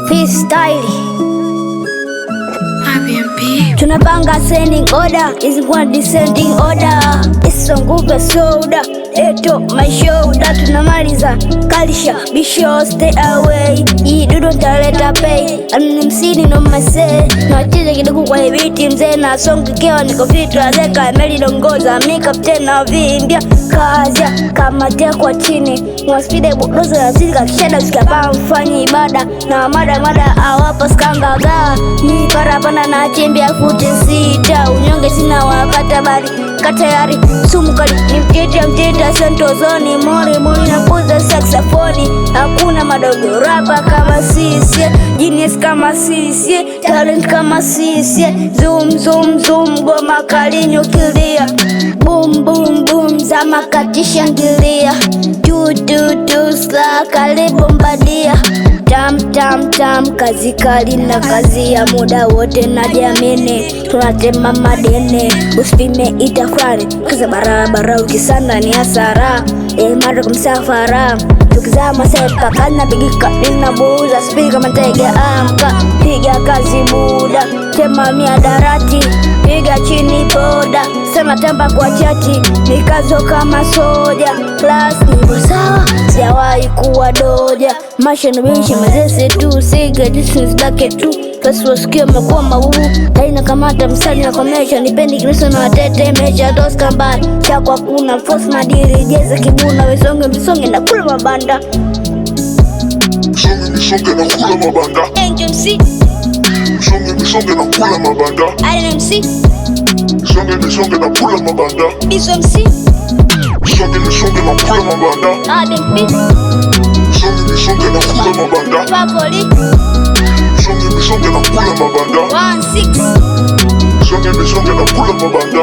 freestyle. Airbnb. Tunapanga sending order, is one descending order. It's on Google soda, eto my shoulder. Tunamaliza kalisha, be sure stay away. Idudu taleta pay, msini no mase. Nacheza kidogo kwa ibiti mzee na songi keo niko vitu azeka meli dongoza makeup tena vimbia kazia kama tia kwa chini mwaspide budozo ya zilika kishada zikapa mfanyi ibada na mada awapa skangaga ni parapanda na chimbia futi sita unyonge sina wakata bari katayari sumukali ni mtita sentozoni mori na puza saxofoni hakuna madogo rapa kama sisi genius kama sisi talent kama sisi zoom goma kali nyukilia boom za makatisha ngilia du sla kali bombadia tam kazi kali na kazi ya muda wote na jamini tunatema madene usipime itafari kaza barabara ukisanda ni hasara mara kumsafara tukizama sepa kana bigika nina buza spiri kama tega amka piga kazi muda tema miadarati piga chini boda sema tamba kwa chati nikazo kama soja class nipo sawa sijawahi kuwa doja maisha nibishi mazese tu siga distance dake tu Fast wasikia mekuwa mabubu Haina kamata msali na komesha Nipendi kristo na watete mecha Doska mbali Chakwa kuna force madiri Jeza kibuna Misonge na kula mabanda Misonge na kula mabanda NGMC Misonge na kula mabanda RNMC Misonge na kula mabanda BSMC Misonge na kula mabanda ADMP Misonge na kula mabanda Papoli Misonge na kula mabanda 16 Misonge na kula mabanda